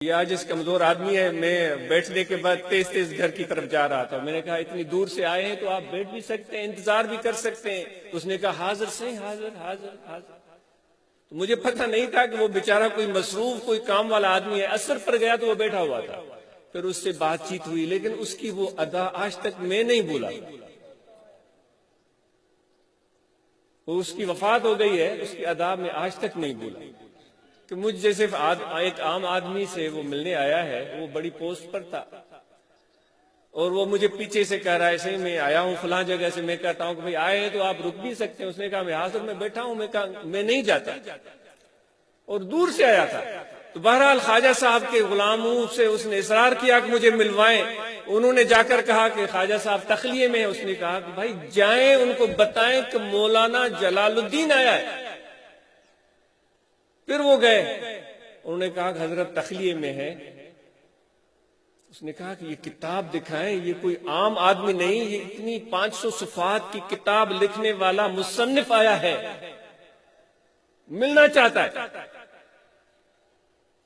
یہ آج اس کمزور آدمی ہے، میں بیٹھنے کے بعد تیز تیز گھر کی طرف جا رہا تھا، میں نے کہا اتنی دور سے آئے ہیں تو آپ بیٹھ بھی سکتے ہیں، انتظار بھی کر سکتے ہیں۔ اس نے کہا حاضر سے حاضر حاضر حاضر۔ تو مجھے پتہ نہیں تھا کہ وہ بیچارہ کوئی مصروف کوئی کام والا آدمی ہے، اثر پر گیا تو وہ بیٹھا ہوا تھا، پھر اس سے بات چیت ہوئی، لیکن اس کی وہ ادا آج تک میں نہیں بھولا۔ وہ اس کی وفات ہو گئی ہے، اس کی ادا میں آج تک نہیں بھولا کہ مجھ جیسے ایک عام آدمی سے وہ ملنے آیا ہے، وہ بڑی پوسٹ پر تھا اور وہ مجھے پیچھے سے کہہ رہا ہے ایسے میں آیا ہوں فلاں جگہ سے، میں کہتا ہوں کہ بھئی آئے ہیں تو آپ رک بھی سکتے ہیں۔ اس نے کہا میں حاضر میں بیٹھا ہوں، میں کہا میں نہیں جاتا، اور دور سے آیا تھا۔ تو بہرحال خواجہ صاحب کے غلاموں سے اس نے اصرار کیا کہ مجھے ملوائیں۔ انہوں نے جا کر کہا کہ خواجہ صاحب تخلیے میں ہیں۔ اس نے کہا کہ بھائی جائیں ان کو بتائیں کہ مولانا جلال الدین آیا ہے۔ پھر وہ گئے، انہوں نے کہا کہ حضرت تخلیے میں ہے۔ اس نے کہا کہ یہ کتاب دکھائیں، یہ کوئی عام آدمی نہیں، یہ اتنی 500 صفحات کی کتاب لکھنے والا مصنف آیا ہے، ملنا چاہتا ہے۔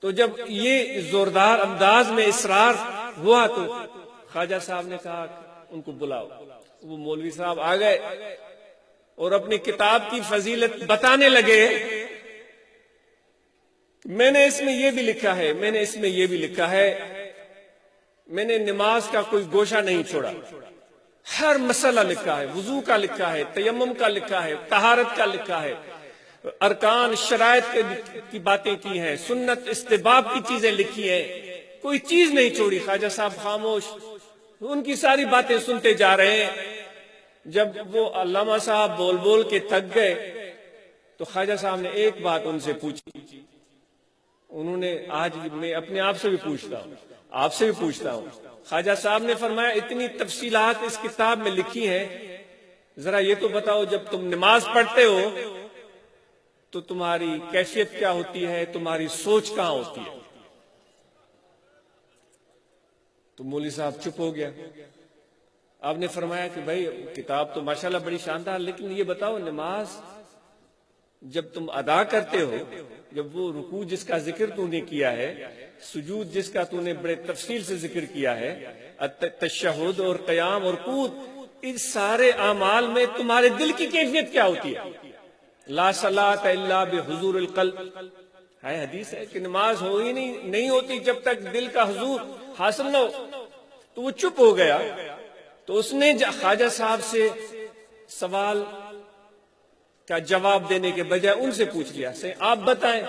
تو جب یہ زوردار انداز میں اصرار ہوا تو خواجہ صاحب نے کہا ان کو بلاؤ۔ وہ مولوی صاحب آ گئے اور اپنی کتاب کی فضیلت بتانے لگے۔ میں نے اس میں یہ بھی لکھا ہے، میں نے اس میں یہ بھی لکھا ہے، میں نے نماز کا کوئی گوشہ نہیں چھوڑا، ہر مسئلہ لکھا ہے، وضو کا لکھا ہے، تیمم کا لکھا ہے، طہارت کا لکھا ہے، ارکان شرائط کی باتیں کی ہیں، سنت استحباب کی چیزیں لکھی ہیں، کوئی چیز نہیں چھوڑی۔ خواجہ صاحب خاموش، ان کی ساری باتیں سنتے جا رہے ہیں۔ جب وہ علامہ صاحب بول بول کے تھک گئے تو خواجہ صاحب نے ایک بات ان سے پوچھی۔ انہوں نے، آج میں اپنے آپ سے بھی پوچھتا ہوں، آپ سے بھی پوچھتا ہوں، خواجہ صاحب نے فرمایا اتنی تفصیلات اس کتاب میں لکھی ہیں، ذرا یہ تو بتاؤ جب تم نماز پڑھتے ہو تو تمہاری کیفیت کیا ہوتی ہے، تمہاری سوچ کہاں ہوتی ہے؟ تو مولوی صاحب چپ ہو گیا۔ آپ نے فرمایا کہ بھائی کتاب تو ماشاءاللہ بڑی شاندار، لیکن یہ بتاؤ نماز جب تم ادا کرتے ہو، جب وہ رکوع جس کا ذکر تو نے کیا ہے، سجود جس کا تو نے بڑے تفصیل سے ذکر کیا ہے، تشہد اور قیام اور قعود، ان سارے اعمال میں تمہارے دل کی کیفیت کیا ہوتی ہے؟ لا صلاۃ الا بحضور القلب ہے، حدیث ہے کہ نماز ہو ہی نہیں ہوتی جب تک دل کا حضور حاصل نہ ہو۔ تو وہ چپ ہو گیا۔ تو اس نے خواجہ صاحب سے سوال کا جواب دینے کے بجائے ان سے پوچھ لیا، سے آپ بتائیں،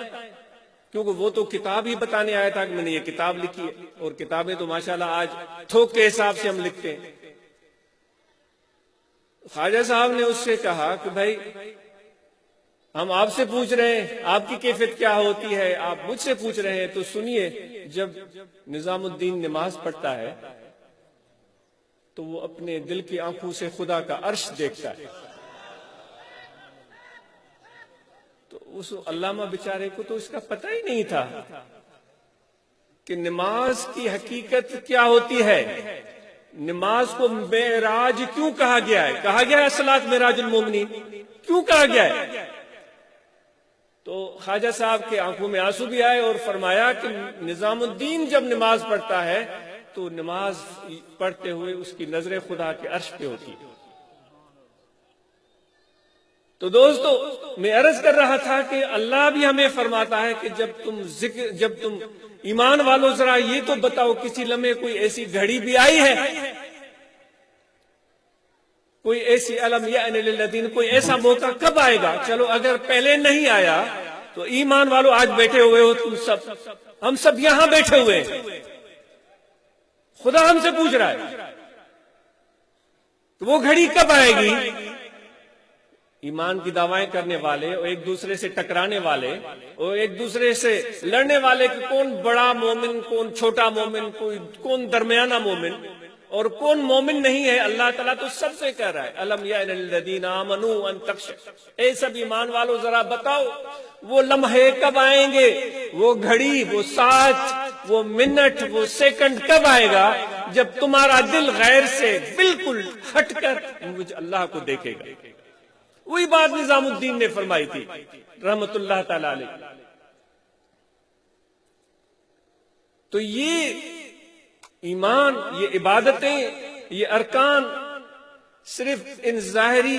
کیونکہ وہ تو کتاب ہی بتانے آیا تھا کہ میں نے یہ کتاب لکھی ہے، اور کتابیں تو ماشاءاللہ آج تھوک کے حساب سے ہم لکھتے ہیں۔ خواجہ صاحب نے اس سے کہا کہ بھائی ہم آپ سے پوچھ رہے ہیں آپ کی کیفیت کیا ہوتی ہے، آپ مجھ سے پوچھ رہے ہیں، تو سنیے، جب نظام الدین نماز پڑھتا ہے تو وہ اپنے دل کی آنکھوں سے خدا کا عرش دیکھتا ہے۔ تو اس علامہ بیچارے کو تو اس کا پتہ ہی نہیں تھا کہ نماز کی حقیقت کیا ہوتی ہے، نماز کو معراج کیوں کہا گیا ہے، کہا گیا ہے الصلاۃ معراج المومنین، کیوں کہا گیا ہے؟ تو خواجہ صاحب کے آنکھوں میں آنسو بھی آئے اور فرمایا کہ نظام الدین جب نماز پڑھتا ہے تو نماز پڑھتے ہوئے اس کی نظر خدا کے عرش پہ ہوتی ہے۔ تو دوستو، میں عرض کر رہا تھا کہ اللہ بھی ہمیں فرماتا ہے کہ جب تم ایمان والو ذرا یہ تو بتاؤ کسی لمحے کوئی ایسی گھڑی بھی آئی ہے، کوئی ایسی علم یعن للذین، کوئی ایسا موقع کب آئے گا؟ چلو اگر پہلے نہیں آیا تو ایمان والو آج بیٹھے ہوئے ہو تم سب، ہم سب یہاں بیٹھے ہوئے ہیں، خدا ہم سے پوچھ رہا ہے تو وہ گھڑی کب آئے گی؟ ایمان کی دعوائیں کرنے والے اور ایک دوسرے سے ٹکرانے والے اور ایک دوسرے سے لڑنے والے کہ کون بڑا مومن، کون چھوٹا مومن، کون درمیانہ مومن اور کون مومن نہیں ہے، اللہ تعالیٰ تو سب سے کہہ رہا ہے الم یعن للذین آمنوا ان تخشع، اے سب ایمان والو ذرا بتاؤ وہ لمحے کب آئیں گے، وہ گھڑی، وہ ساعت، وہ منٹ، وہ سیکنڈ کب آئے گا جب تمہارا دل غیر سے بالکل ہٹ کر مجھ اللہ کو دیکھے گا۔ وہی بات نظام الدین نے فرمائی تھی رحمت اللہ تعالی علیہ۔ تو یہ ایمان، یہ عبادتیں، یہ ارکان صرف ان ظاہری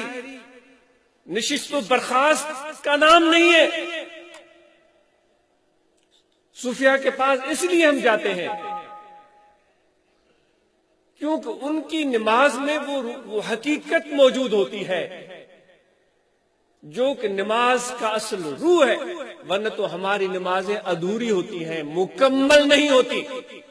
نشست و برخاست کا نام نہیں ہے۔ صوفیاء کے پاس اس لیے ہم جاتے ہیں کیونکہ ان کی نماز میں وہ حقیقت موجود ہوتی ہے جو کہ نماز کا اصل روح ہے، ورنہ تو ہماری نمازیں ادھوری ہوتی ہیں، مکمل نہیں ہوتی۔